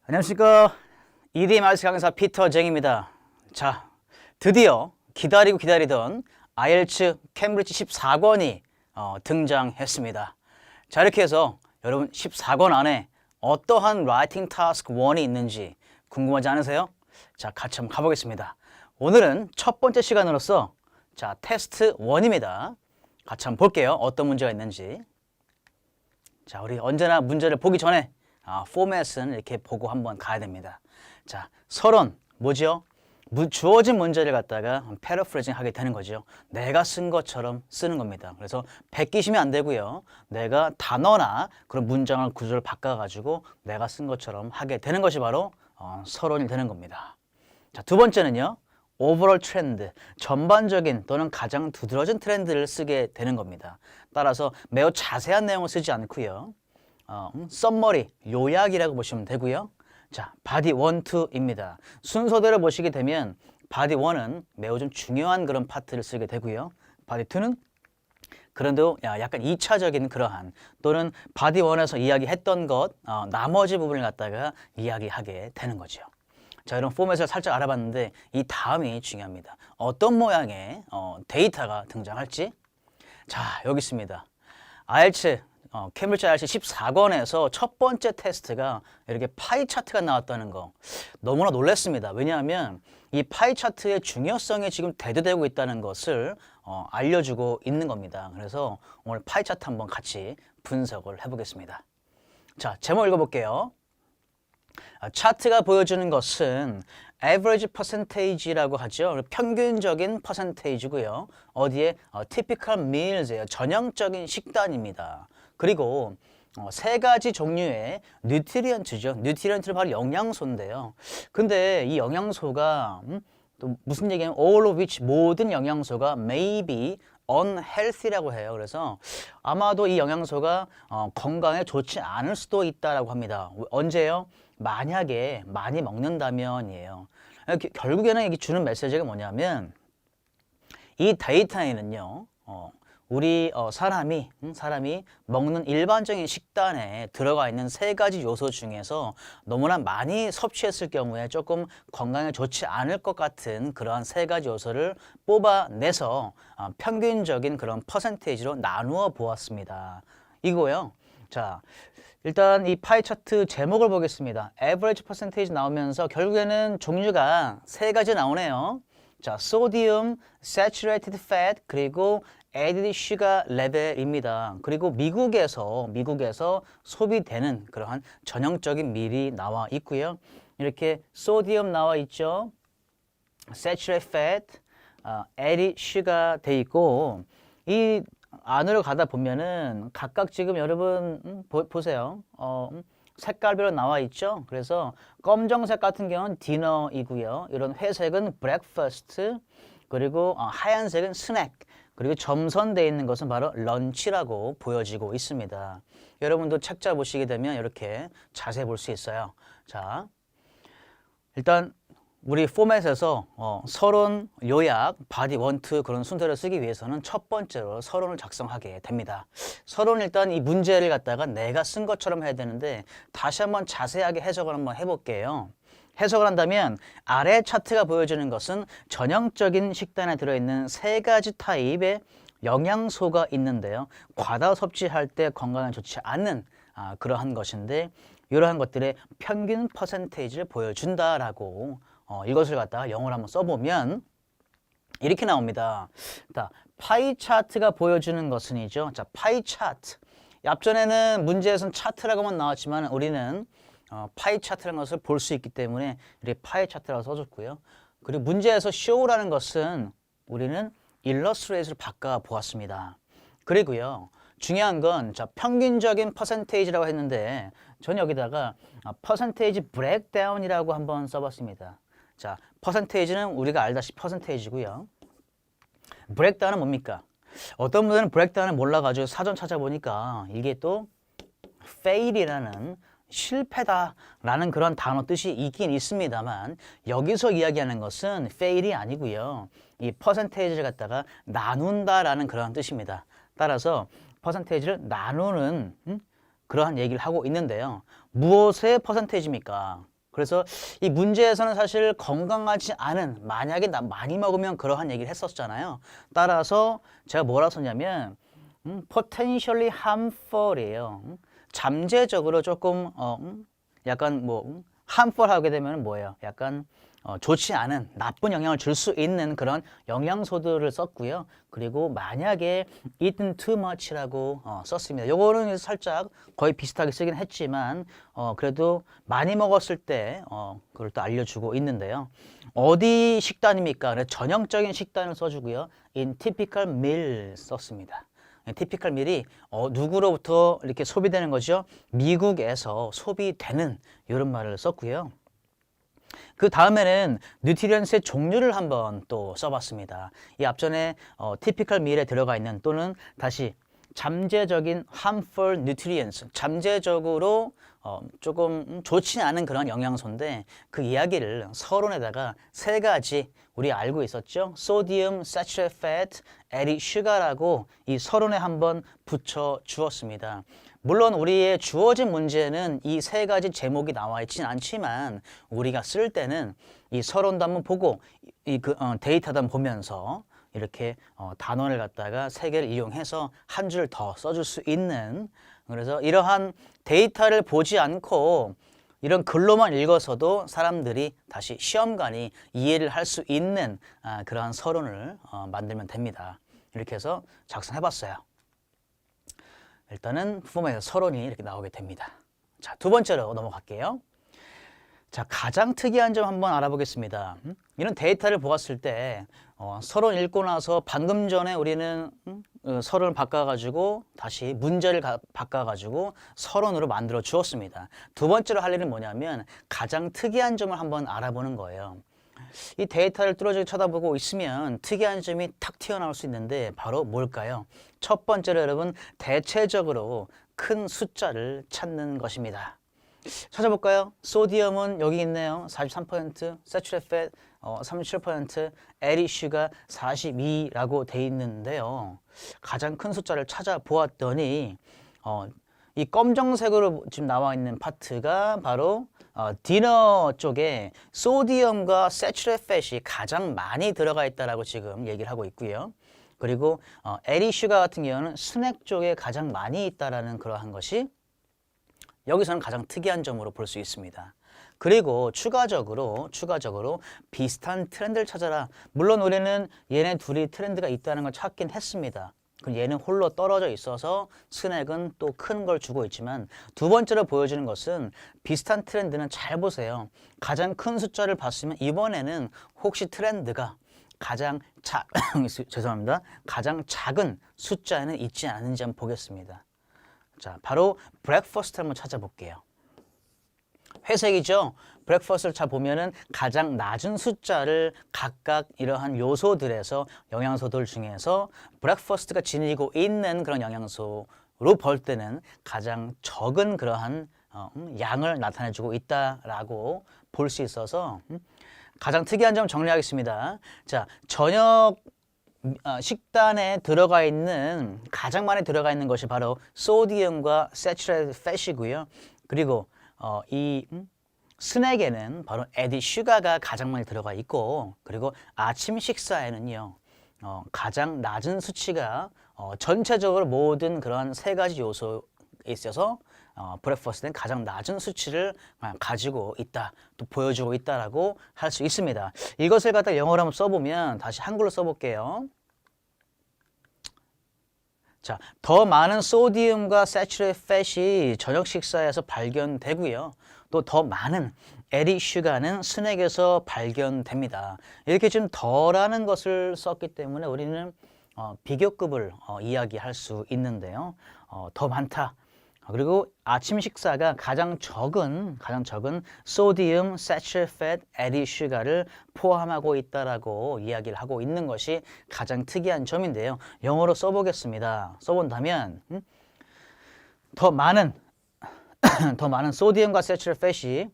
안녕하십니까. EDM 아이스 강사 피터 쟁입니다. 자, 드디어 기다리던 IELTS 캠브리지 14권이 등장했습니다. 자, 이렇게 해서 여러분 14권 안에 어떠한 라이팅 타스크 1이 있는지 궁금하지 않으세요? 자, 같이 한번 가보겠습니다. 오늘은 첫 번째 시간으로서 자, 테스트 1입니다. 같이 한번 볼게요. 어떤 문제가 있는지. 자, 우리 언제나 문제를 보기 전에 포맷은 이렇게 보고 한번 가야 됩니다. 자, 서론 뭐죠? 주어진 문제를 갖다가 패러프레이징 하게 되는 거죠. 내가 쓴 것처럼 쓰는 겁니다. 그래서 베끼시면 안 되고요. 내가 단어나 그런 문장을 구조를 바꿔가지고 내가 쓴 것처럼 하게 되는 것이 바로 서론이 되는 겁니다. 자, 두 번째는요. 오버롤 트렌드, 전반적인 또는 가장 두드러진 트렌드를 쓰게 되는 겁니다. 따라서 매우 자세한 내용을 쓰지 않고요. 썸머리, 요약이라고 보시면 되고요. 자, 바디 1, 2입니다. 순서대로 보시게 되면 바디 1은 매우 좀 중요한 그런 파트를 쓰게 되고요. 바디 2는 그런데도 약간 2차적인 그러한 또는 바디 1에서 이야기했던 것, 나머지 부분을 갖다가 이야기하게 되는 거죠. 자, 이런 포맷을 살짝 알아봤는데 이 다음이 중요합니다. 어떤 모양의 데이터가 등장할지. 자, 여기 있습니다. IELTS 캠브리지 IELTS 14권에서 첫 번째 테스트가 이렇게 파이 차트가 나왔다는 거 너무나 놀랐습니다. 왜냐하면 이 파이 차트의 중요성이 지금 대두되고 있다는 것을 알려주고 있는 겁니다. 그래서 오늘 파이 차트 한번 같이 분석을 해보겠습니다. 자, 제목 읽어볼게요. 차트가 보여주는 것은 average percentage라고 하죠. 평균적인 퍼센테이지고요. 어디에? typical meals예요. 전형적인 식단입니다. 그리고 세 가지 종류의 뉴트리언트죠. 뉴트리언트는 바로 영양소인데요. 근데 이 영양소가 또 무슨 얘기냐면 all of which 모든 영양소가 may be unhealthy라고 해요. 그래서 아마도 이 영양소가 건강에 좋지 않을 수도 있다라고 합니다. 언제요? 만약에 많이 먹는다면이에요. 결국에는 이게 주는 메시지가 뭐냐면 이 데이터에는요. 우리 사람이 먹는 일반적인 식단에 들어가 있는 세 가지 요소 중에서 너무나 많이 섭취했을 경우에 조금 건강에 좋지 않을 것 같은 그러한 세 가지 요소를 뽑아내서 평균적인 그런 퍼센테이지로 나누어 보았습니다. 이거요. 자, 일단 이 파이 차트 제목을 보겠습니다. average percentage 나오면서 결국에는 종류가 세 가지 나오네요. 자, sodium, saturated fat, 그리고 added sugar level입니다. 그리고 미국에서 소비되는 그러한 전형적인 밀이 나와 있고요. 이렇게 sodium 나와 있죠. saturated fat, added sugar 돼 있고 이 안으로 가다 보면은 각각 지금 여러분 보세요. 색깔별로 나와 있죠. 그래서 검정색 같은 경우는 디너이고요. 이런 회색은 브렉퍼스트, 그리고 하얀색은 스낵, 그리고 점선되어 있는 것은 바로 런치라고 보여지고 있습니다. 여러분도 책자 보시게 되면 이렇게 자세히 볼 수 있어요. 자, 일단 우리 포맷에서 서론, 요약, 바디 1, 2 그런 순서를 쓰기 위해서는 첫 번째로 서론을 작성하게 됩니다. 서론 일단 이 문제를 갖다가 내가 쓴 것처럼 해야 되는데 다시 한번 자세하게 해석을 한번 해볼게요. 해석을 한다면 아래 차트가 보여주는 것은 전형적인 식단에 들어있는 세 가지 타입의 영양소가 있는데요. 과다 섭취할 때 건강에 좋지 않는 그러한 것인데 이러한 것들의 평균 퍼센테이지를 보여준다라고 이것을 갖다가 영어로 한번 써보면 이렇게 나옵니다. 자, 파이 차트가 보여주는 것은이죠. 자, 파이 차트. 앞전에는 문제에서는 차트라고만 나왔지만 우리는 파이 차트라는 것을 볼 수 있기 때문에 이렇게 파이 차트라고 써줬고요. 그리고 문제에서 show라는 것은 우리는 illustrate로 바꿔 보았습니다. 그리고요. 중요한 건 자, 평균적인 퍼센테이지라고 했는데 전 여기다가 퍼센테이지 브레이크다운이라고 한번 써봤습니다. 자, 퍼센테이지는 우리가 알다시피 퍼센테이지고요. 브레이크다운은 뭡니까? 어떤 분들은 브레이크다운을 몰라가지고 사전 찾아보니까 이게 또 fail이라는 실패다라는 그런 단어 뜻이 있긴 있습니다만 여기서 이야기하는 것은 fail이 아니고요. 이 퍼센테이지를 갖다가 나눈다라는 그런 뜻입니다. 따라서 퍼센테이지를 나누는 그러한 얘기를 하고 있는데요. 무엇의 퍼센테이지입니까? 그래서 이 문제에서는 사실 건강하지 않은, 만약에 많이 먹으면 그러한 얘기를 했었잖아요. 따라서 제가 뭐라 썼냐면 potentially harmful이에요. 잠재적으로 조금 약간 뭐 harmful 하게 되면 뭐예요? 약간 좋지 않은 나쁜 영향을 줄 수 있는 그런 영양소들을 썼고요. 그리고 만약에 eaten too much라고 썼습니다. 요거는 살짝 거의 비슷하게 쓰긴 했지만 그래도 많이 먹었을 때 그걸 또 알려주고 있는데요. 어디 식단입니까? 그래서 전형적인 식단을 써주고요. in typical meal 썼습니다. 티피컬 밀이 누구로부터 이렇게 소비되는 거죠? 미국에서 소비되는 이런 말을 썼고요. 그 다음에는 뉴트리언스의 종류를 한번 또 써봤습니다. 이 앞전에 typical meal에 들어가 있는 또는 다시 잠재적인 harmful nutrients, 잠재적으로 조금 좋지 않은 그런 영양소인데 그 이야기를 서론에다가 세 가지 우리 알고 있었죠? 소디움, saturated fat, added sugar라고 이 서론에 한번 붙여 주었습니다. 물론 우리의 주어진 문제는 이 세 가지 제목이 나와 있지는 않지만 우리가 쓸 때는 이 서론도 한번 보고 데이터도 한번 보면서 이렇게 단원을 갖다가 세 개를 이용해서 한 줄 더 써줄 수 있는, 그래서 이러한 데이터를 보지 않고 이런 글로만 읽어서도 사람들이 다시 시험관이 이해를 할 수 있는 그러한 서론을 만들면 됩니다. 이렇게 해서 작성해봤어요. 일단은 포맷에서 서론이 이렇게 나오게 됩니다. 자, 두 번째로 넘어갈게요. 자, 가장 특이한 점 한번 알아보겠습니다. 이런 데이터를 보았을 때 서론 읽고 나서 방금 전에 우리는 서론을 바꿔가지고 다시 문제를 바꿔가지고 서론으로 만들어 주었습니다. 두 번째로 할 일은 뭐냐면 가장 특이한 점을 한번 알아보는 거예요. 이 데이터를 뚫어지게 쳐다보고 있으면 특이한 점이 탁 튀어나올 수 있는데 바로 뭘까요? 첫 번째로 여러분, 대체적으로 큰 숫자를 찾는 것입니다. 찾아볼까요? 소디움은 여기 있네요. 43%, saturated fat 37%, added sugar 42라고 돼 있는데요. 가장 큰 숫자를 찾아보았더니 이 검정색으로 지금 나와 있는 파트가 바로 디너 쪽에 소디움과 saturated fat이 가장 많이 들어가 있다라고 지금 얘기를 하고 있고요. 그리고 added sugar 같은 경우는 스낵 쪽에 가장 많이 있다라는 그러한 것이 여기서는 가장 특이한 점으로 볼 수 있습니다. 그리고 추가적으로 비슷한 트렌드를 찾아라. 물론 우리는 얘네 둘이 트렌드가 있다는 걸 찾긴 했습니다. 그럼 얘는 홀로 떨어져 있어서 스낵은 또 큰 걸 주고 있지만 두 번째로 보여주는 것은 비슷한 트렌드는 잘 보세요. 가장 큰 숫자를 봤으면 이번에는 혹시 트렌드가 가장 죄송합니다. 가장 작은 숫자에는 있지 않은지 한번 보겠습니다. 자, 바로 브렉퍼스트 한번 찾아볼게요. 회색이죠? 브렉퍼스트를 찾아보면은 가장 낮은 숫자를 각각 이러한 요소들에서 영양소들 중에서 브렉퍼스트가 지니고 있는 그런 영양소로 볼 때는 가장 적은 그러한 양을 나타내주고 있다라고 볼 수 있어서 가장 특이한 점 정리하겠습니다. 자, 저녁 식단에 들어가 있는 가장 많이 들어가 있는 것이 바로 소디움과 saturated fat이고요. 그리고 이 스낵에는 바로 added sugar가 가장 많이 들어가 있고, 그리고 아침 식사에는요 가장 낮은 수치가 전체적으로 모든 그런 세 가지 요소에 있어서 브렉퍼스트는 가장 낮은 수치를 가지고 있다, 또 보여주고 있다라고 할 수 있습니다. 이것을 갖다 영어로 한번 써보면, 다시 한글로 써볼게요. 자, 더 많은 소디움과 saturated fat이 저녁 식사에서 발견되고요. 또 더 많은 added sugar는 스낵에서 발견됩니다. 이렇게 좀 덜하는 것을 썼기 때문에 우리는 비교급을 이야기할 수 있는데요. 더 많다. 그리고 아침 식사가 가장 적은 소디움, saturated fat, added sugar를 포함하고 있다라고 이야기를 하고 있는 것이 가장 특이한 점인데요. 영어로 써보겠습니다. 써본다면 더 많은 소디움과 saturated fat이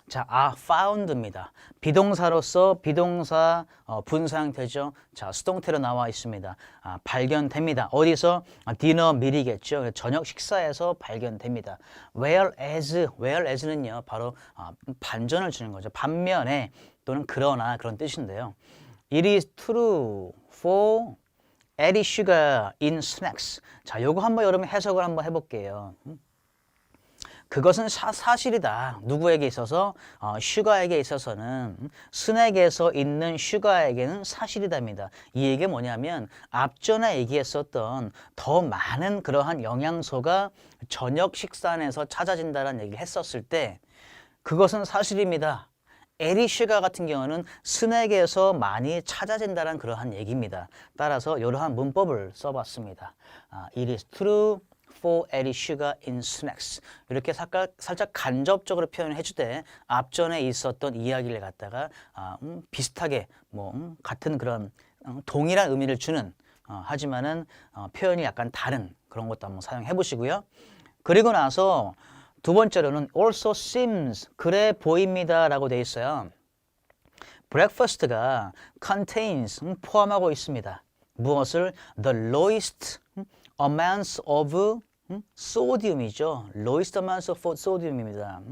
자, found입니다. 비동사로서 비동사 분사 형태죠. 자, 수동태로 나와 있습니다. 발견됩니다. 어디서? 디너 밀이겠죠. 저녁 식사에서 발견됩니다. whereas는요, 바로 반전을 주는 거죠. 반면에 또는 그러나 그런 뜻인데요. It is true for added sugar in snacks. 자, 요거 한번 여러분 해석을 한번 해볼게요. 그것은 사실이다. 누구에게 있어서? 슈가에게 있어서는 스낵에서 있는 슈가에게는 사실이답니다. 이 얘기가 뭐냐면 앞전에 얘기했었던 더 많은 그러한 영양소가 저녁 식사 안에서 찾아진다는 얘기를 했었을 때 그것은 사실입니다. 에리 슈가 같은 경우는 스낵에서 많이 찾아진다는 그러한 얘기입니다. 따라서 이러한 문법을 써봤습니다. It is true for added sugar in snacks. 이렇게 살짝 간접적으로 표현을 해주되 앞전에 있었던 이야기를 갖다가 비슷하게 같은 그런 동일한 의미를 주는 하지만은 표현이 약간 다른 그런 것도 한번 사용해 보시고요. 그리고 나서 두 번째로는 also seems, 그래 보입니다 라고 되어 있어요. breakfast가 contains, 포함하고 있습니다. 무엇을? the lowest amounts of sodium이죠. lowest amounts of sodium입니다.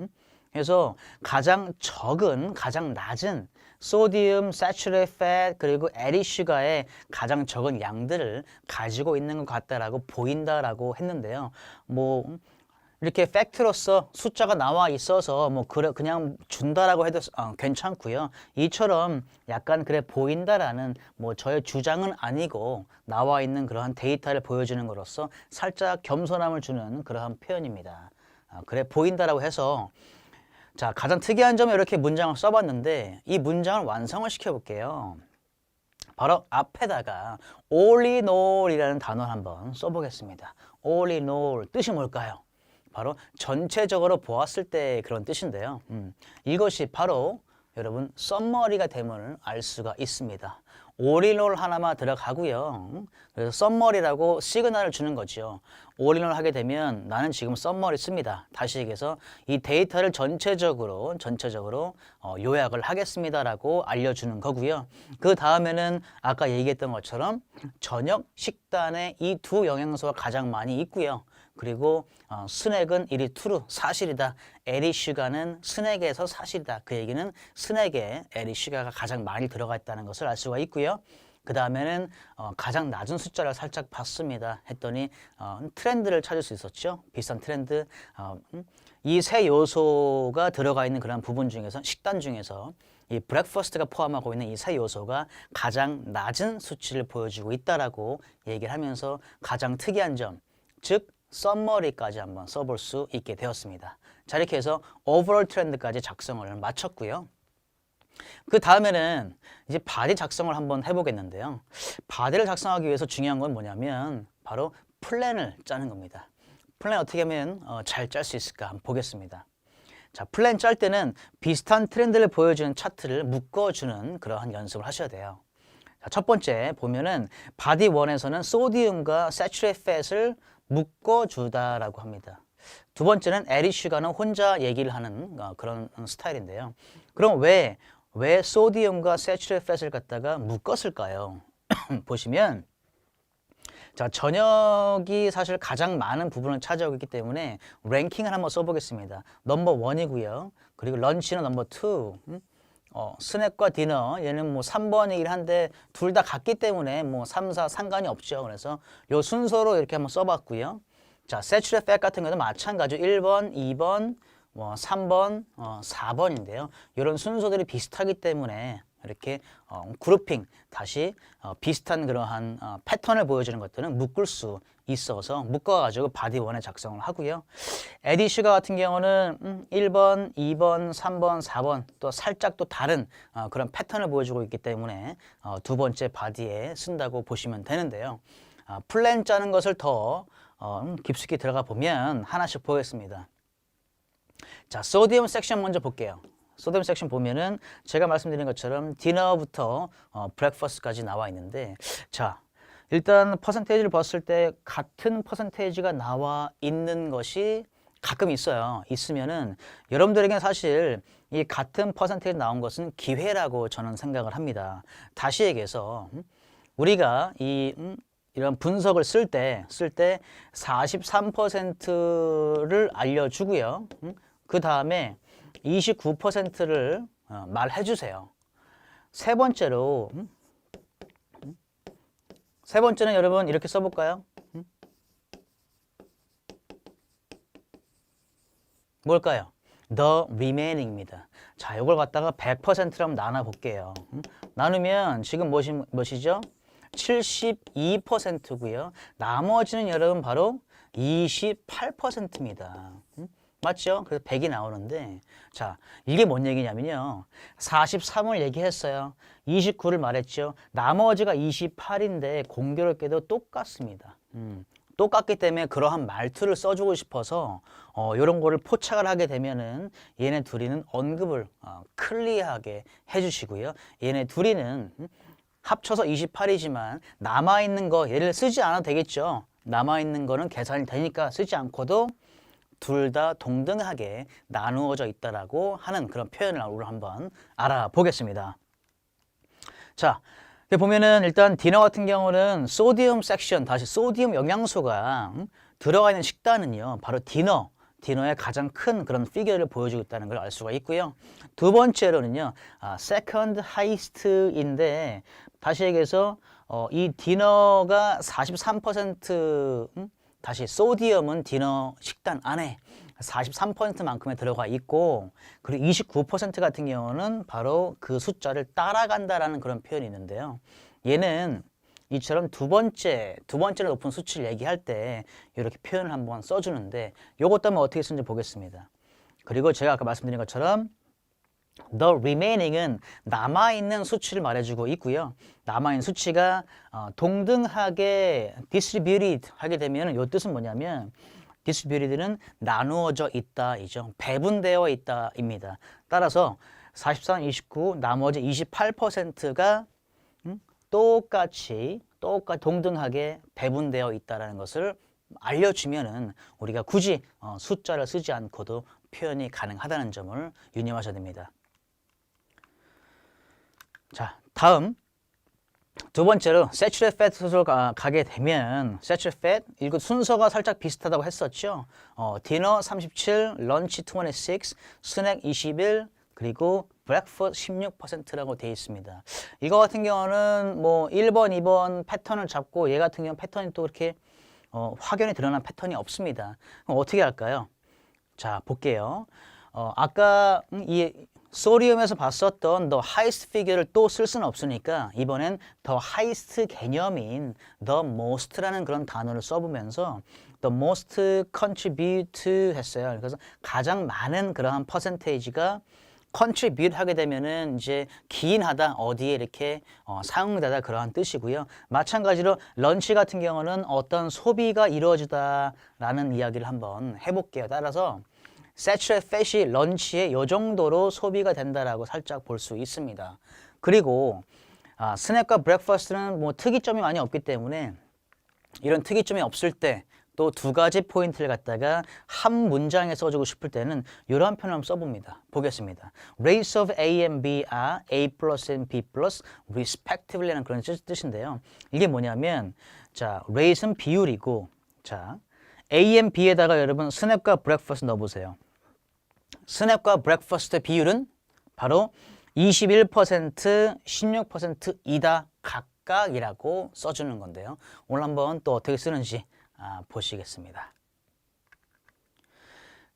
그래서 가장 적은, 가장 낮은 소디움, saturated fat, 그리고 added sugar의 가장 적은 양들을 가지고 있는 것 같다라고 보인다라고 했는데요. 이렇게 팩트로서 숫자가 나와 있어서 그냥 준다라고 해도 괜찮고요. 이처럼 약간 그래 보인다라는 저의 주장은 아니고 나와 있는 그러한 데이터를 보여주는 것으로서 살짝 겸손함을 주는 그러한 표현입니다. 그래 보인다라고 해서 자, 가장 특이한 점은 이렇게 문장을 써봤는데 이 문장을 완성을 시켜볼게요. 바로 앞에다가 all in all이라는 단어를 한번 써보겠습니다. all in all 뜻이 뭘까요? 바로 전체적으로 보았을 때 그런 뜻인데요. 이것이 바로 여러분 썸머리가 됨을 알 수가 있습니다. 올인올 하나만 들어가고요. 그래서 썸머리라고 시그널을 주는 거죠. 올인올 하게 되면 나는 지금 썸머리 씁니다. 다시 얘기해서 이 데이터를 전체적으로 요약을 하겠습니다라고 알려주는 거고요. 그 다음에는 아까 얘기했던 것처럼 저녁 식단에 이 두 영양소가 가장 많이 있고요. 그리고 스낵은 이리 투루 사실이다. 에리 슈가는 스낵에서 사실이다. 그 얘기는 스낵에 에리 슈가가 가장 많이 들어가 있다는 것을 알 수가 있고요. 그 다음에는 가장 낮은 숫자를 살짝 봤습니다. 했더니 트렌드를 찾을 수 있었죠. 비슷한 트렌드. 이 세 요소가 들어가 있는 그런 부분 중에서 식단 중에서 이 브렉퍼스트가 포함하고 있는 이 세 요소가 가장 낮은 수치를 보여주고 있다라고 얘기를 하면서 가장 특이한 점, 즉 썸머리까지 한번 써볼 수 있게 되었습니다. 자, 이렇게 해서 오버롤 트렌드까지 작성을 마쳤고요. 그 다음에는 이제 바디 작성을 한번 해보겠는데요. 바디를 작성하기 위해서 중요한 건 뭐냐면 바로 플랜을 짜는 겁니다. 플랜 어떻게 하면 잘 짤 수 있을까 한번 보겠습니다. 자, 플랜 짤 때는 비슷한 트렌드를 보여주는 차트를 묶어주는 그러한 연습을 하셔야 돼요. 자, 첫 번째 보면은 바디 1에서는 소디움과 saturated fat을 묶어주다라고 합니다. 두 번째는 에리 슈가는 혼자 얘기를 하는 그런 스타일인데요. 그럼 왜 소디움과 saturated fat을 갖다가 묶었을까요? 보시면 자, 저녁이 사실 가장 많은 부분을 차지하고 있기 때문에 랭킹을 한번 써보겠습니다. 넘버 1이고요. 그리고 런치는 넘버 2. 스낵과 디너 얘는 3번이긴 한데 둘 다 같기 때문에 3, 4 상관이 없죠. 그래서 요 순서로 이렇게 한번 써봤고요. 자, saturated fat 같은 경우는 마찬가지로 1번, 2번, 3번, 4번인데요. 이런 순서들이 비슷하기 때문에 이렇게 그룹핑, 다시 비슷한 그러한 패턴을 보여주는 것들은 묶을 수 있어서 묶어가지고 바디 1에 작성을 하고요. 에디 슈가 같은 경우는 1번, 2번, 3번, 4번 또 살짝 또 다른 그런 패턴을 보여주고 있기 때문에 두 번째 바디에 쓴다고 보시면 되는데요. 플랜 짜는 것을 더 깊숙이 들어가 보면 하나씩 보겠습니다. 자, 소디움 섹션 먼저 볼게요. 소디움 섹션 보면은 제가 말씀드린 것처럼 디너부터 브렉퍼스트까지 나와 있는데, 자, 일단 퍼센테이지를 봤을 때 같은 퍼센테이지가 나와 있는 것이 가끔 있어요. 있으면은 여러분들에게 사실 이 같은 퍼센테이지 나온 것은 기회라고 저는 생각을 합니다. 다시 얘기해서 우리가 이런 분석을 쓸 때 43%를 알려주고요. 그 다음에 29%를 말해 주세요. 세 번째는 여러분 이렇게 써볼까요? 뭘까요? The remaining입니다. 자, 이걸 갖다가 100%로 한번 나눠볼게요. 나누면 지금 무엇이죠? 72%고요. 나머지는 여러분 바로 28%입니다. 맞죠? 그래서 100이 나오는데 자, 이게 뭔 얘기냐면요. 43을 얘기했어요. 29를 말했죠. 나머지가 28인데 공교롭게도 똑같습니다. 똑같기 때문에 그러한 말투를 써주고 싶어서 이런 거를 포착을 하게 되면은 얘네 둘이는 언급을 클리어하게 해주시고요. 얘네 둘이는 합쳐서 28이지만 남아있는 거 얘를 쓰지 않아도 되겠죠. 남아있는 거는 계산이 되니까 쓰지 않고도 둘 다 동등하게 나누어져 있다라고 하는 그런 표현을 오늘 한번 알아보겠습니다. 자, 보면은 일단 디너 같은 경우는 소디움 섹션, 다시 소디움 영양소가 들어가 있는 식단은요, 바로 디너의 가장 큰 그런 피겨를 보여주고 있다는 걸 알 수가 있고요. 두 번째로는요, 세컨드 하이스트인데 다시 얘기해서 이 디너가 43% 다시 소디움은 디너 식단 안에 43%만큼에 들어가 있고 그리고 29% 같은 경우는 바로 그 숫자를 따라간다라는 그런 표현이 있는데요. 얘는 이처럼 두 번째로 높은 수치를 얘기할 때 이렇게 표현을 한번 써주는데 요것도 한번 어떻게 쓰는지 보겠습니다. 그리고 제가 아까 말씀드린 것처럼 The remaining은 남아있는 수치를 말해주고 있고요. 남아있는 수치가 동등하게 distributed 하게 되면 이 뜻은 뭐냐면 distributed는 나누어져 있다이죠. 배분되어 있다입니다. 따라서 43, 29, 나머지 28%가 똑같이 동등하게 배분되어 있다는 것을 알려주면은 우리가 굳이 숫자를 쓰지 않고도 표현이 가능하다는 점을 유념하셔야 됩니다. 자, 다음 두 번째로 saturated fat으로 가게 되면 saturated fat 이거 순서가 살짝 비슷하다고 했었죠. 디너 37, 런치 26, 스낵 21, 그리고 breakfast 16%라고 되어 있습니다. 이거 같은 경우는 뭐 1번, 2번 패턴을 잡고 얘 같은 경우는 패턴이 또 그렇게 확연히 드러난 패턴이 없습니다. 그럼 어떻게 할까요? 자, 볼게요. 아까 이 소리움에서 봤었던 the highest figure를 또 쓸 수는 없으니까 이번엔 the highest 개념인 the most라는 그런 단어를 써보면서 the most contribute 했어요. 그래서 가장 많은 그러한 퍼센테이지가 contribute 하게 되면은 이제 기인하다, 어디에 이렇게 사용되다 그러한 뜻이고요. 마찬가지로 런치 같은 경우는 어떤 소비가 이루어지다라는 이야기를 한번 해볼게요. 따라서 saturated fat이 런치에 이 정도로 소비가 된다라고 살짝 볼 수 있습니다. 그리고 스낵과 브렉퍼스트는 뭐 특이점이 많이 없기 때문에 이런 특이점이 없을 때 또 두 가지 포인트를 갖다가 한 문장에 써주고 싶을 때는 이런 표현을 한번 써봅니다. 보겠습니다. Rates of A and B are A plus and B plus respectively라는 그런 뜻인데요. 이게 뭐냐면 자, rate은 비율이고 자, A and B에다가 여러분 스낵과 브렉퍼스트 넣어보세요. 스낵과 브렉퍼스트 비율은 바로 21%, 16%이다 각각이라고 써주는 건데요. 오늘 한번 또 어떻게 쓰는지 보시겠습니다.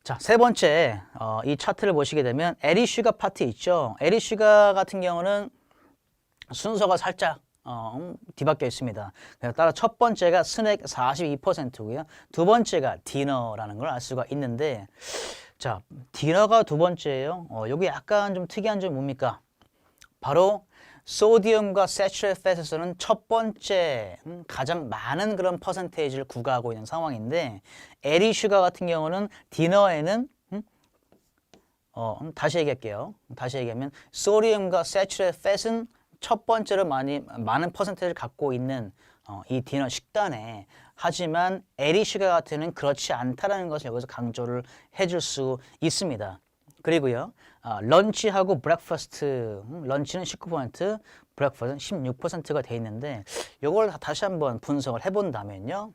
자, 세 번째 이 차트를 보시게 되면 에리슈가 파트 있죠. 에리슈가 같은 경우는 순서가 살짝 뒤바뀌어 있습니다. 따라 첫 번째가 스낵 42%고요. 두 번째가 디너라는 걸 알 수가 있는데 자, 디너가 두 번째예요. 여기 약간 좀 특이한 점이 뭡니까? 바로 소디움과 saturated fat에서는 첫 번째 가장 많은 그런 퍼센테이지를 구가하고 있는 상황인데 에리슈가 같은 경우는 디너에는 다시 얘기할게요. 다시 얘기하면 소디움과 saturated fat은 첫 번째로 많은 퍼센테이지를 갖고 있는 이 디너 식단에 하지만 에리슈가 같은 경우는 그렇지 않다라는 것을 여기서 강조를 해줄 수 있습니다. 그리고요, 런치하고 브렉퍼스트, 런치는 19%, 브렉퍼스트는 16%가 돼 있는데 이걸 다시 한번 분석을 해본다면요.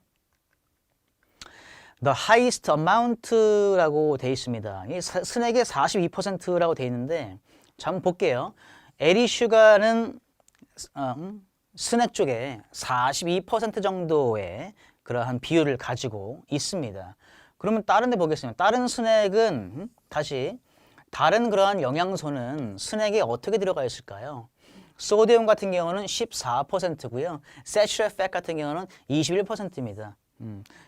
The highest amount라고 돼 있습니다. 이 스낵에 42%라고 돼 있는데 자, 한번 볼게요. 에리슈가는 스낵 쪽에 42% 정도의 그러한 비율을 가지고 있습니다. 그러면 다른 데 보겠습니다. 다른 스낵은 다시 다른 그러한 영양소는 스낵에 어떻게 들어가 있을까요? 소디움 같은 경우는 14%고요. Saturated fat 같은 경우는 21%입니다.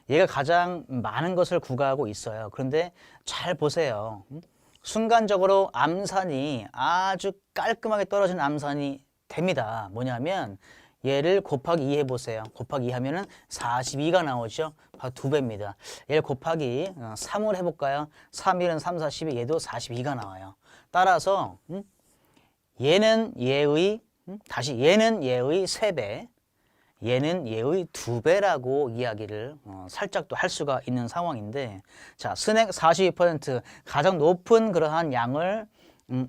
얘가 가장 많은 것을 구가하고 있어요. 그런데 잘 보세요. 순간적으로 암산이 아주 깔끔하게 떨어진 암산이 됩니다. 뭐냐면 얘를 곱하기 2 해보세요. 곱하기 2 하면은 42가 나오죠. 바로 2배입니다. 얘를 곱하기 3을 해볼까요? 3일은 3, 4, 12, 얘도 42가 나와요. 따라서 얘는 얘의 다시 얘는 얘의 3배, 얘는 얘의 2배라고 이야기를 살짝 또 할 수가 있는 상황인데 자, 스낵 42% 가장 높은 그러한 양을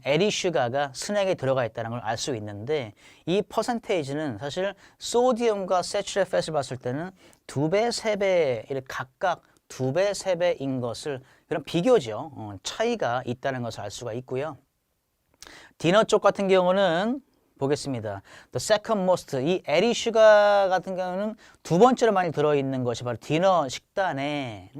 에리슈가가 스낵에 들어가 있다는 걸 알 수 있는데 이 퍼센테이지는 사실 소디움과 세츄레이트 팻을 봤을 때는 2배, 3배 이렇게 각각 2배, 3배인 것을 그런 비교죠. 차이가 있다는 것을 알 수가 있고요. 디너 쪽 같은 경우는 보겠습니다. The second most 이 에리슈가 같은 경우는 두 번째로 많이 들어있는 것이 바로 디너 식단에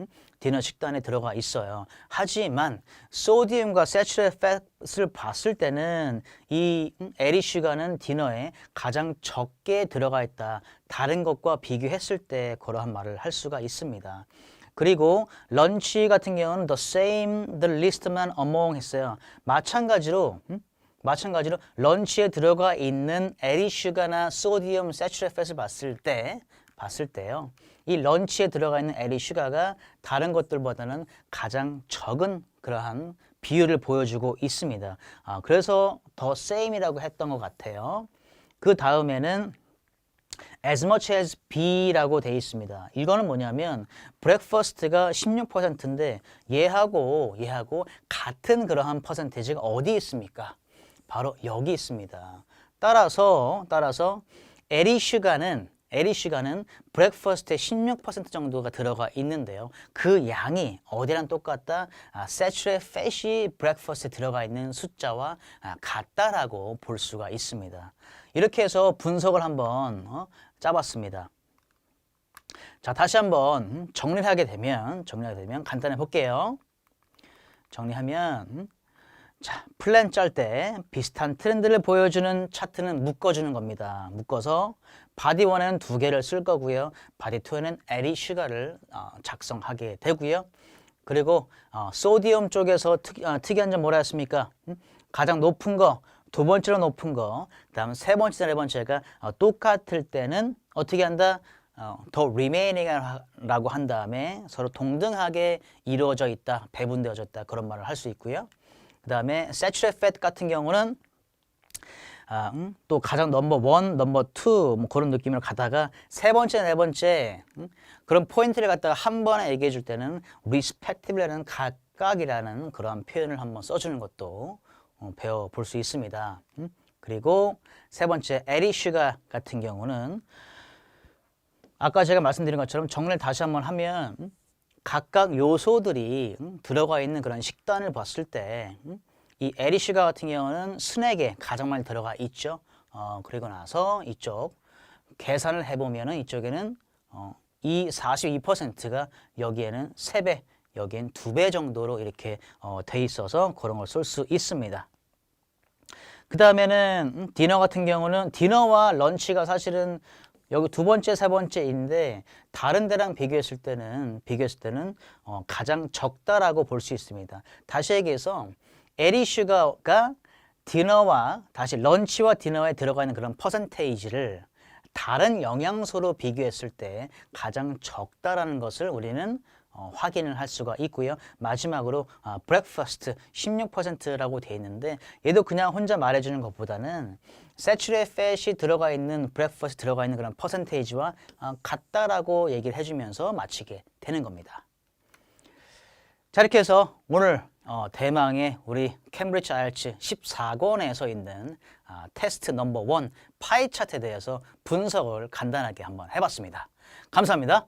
들어가 있어요. 하지만 소디움과 세츄레이트 팻을 봤을 때는 이 에리슈가는 디너에 가장 적게 들어가 있다. 다른 것과 비교했을 때 그러한 말을 할 수가 있습니다. 그리고 런치 같은 경우는 the same, the least만 among 했어요. 마찬가지로 런치에 들어가 있는 에리슈가나 소디움, 세츄레이트 팻을 봤을 때요. 이 런치에 들어가 있는 에리슈가가 다른 것들보다는 가장 적은 그러한 비율을 보여주고 있습니다. 그래서 더 same이라고 했던 것 같아요. 그 다음에는 as much as B라고 돼 있습니다. 이거는 뭐냐면 브렉퍼스트가 16%인데 얘하고 같은 그러한 퍼센테이지가 어디 있습니까? 바로 여기 있습니다. 따라서 에리슈가는 브렉퍼스트에 16% 정도가 들어가 있는데요. 그 양이 어디랑 똑같다? Saturated fat이 브렉퍼스트에 들어가 있는 숫자와 같다라고 볼 수가 있습니다. 이렇게 해서 분석을 한번 짜봤습니다. 자, 다시 한번 정리를 하게 되면 간단히 볼게요. 정리하면 자, 플랜 짤 때 비슷한 트렌드를 보여주는 차트는 묶어주는 겁니다. 묶어서 바디 1에는 2개를 쓸 거고요. 바디 2에는 에리슈가를 작성하게 되고요. 그리고 소디움 쪽에서 특이한 점 뭐라 했습니까? 가장 높은 거, 두 번째로 높은 거, 그다음 세 번째, 네 번째가 똑같을 때는 어떻게 한다? 더 remaining이라고 한 다음에 서로 동등하게 이루어져 있다, 배분되어져 있다 그런 말을 할 수 있고요. 그 다음에 saturated fat 같은 경우는 또 가장 넘버 1, 넘버 2 뭐 그런 느낌으로 가다가 세 번째, 네 번째 그런 포인트를 갖다가 한 번에 얘기해 줄 때는 respectively라는 각각이라는 그런 표현을 한번 써주는 것도 배워볼 수 있습니다. 그리고 세 번째 에리슈가 같은 경우는 아까 제가 말씀드린 것처럼 정리를 다시 한번 하면 각각 요소들이 들어가 있는 그런 식단을 봤을 때 이 에리슈가 같은 경우는 스낵에 가장 많이 들어가 있죠. 그리고 나서 이쪽 계산을 해보면은 이쪽에는 이 42%가 여기에는 3배, 여기엔 2배 정도로 이렇게 돼 있어서 그런 걸 쓸 수 있습니다. 그 다음에는 디너 같은 경우는 디너와 런치가 사실은 여기 두 번째, 세 번째인데 다른 데랑 비교했을 때는 가장 적다라고 볼 수 있습니다. 다시 얘기해서 에리슈가가 디너와 다시 런치와 디너에 들어가 있는 그런 퍼센테이지를 다른 영양소로 비교했을 때 가장 적다라는 것을 우리는 확인을 할 수가 있고요. 마지막으로 breakfast 16%라고 돼 있는데 얘도 그냥 혼자 말해주는 것보다는 saturated fat이 들어가 있는 breakfast 들어가 있는 그런 퍼센테이지와 같다라고 얘기를 해주면서 마치게 되는 겁니다. 자, 이렇게 해서 오늘 대망의 우리 캠브리지 IELTS 14권에서 있는 테스트 넘버 1 파이 차트에 대해서 분석을 간단하게 한번 해봤습니다. 감사합니다.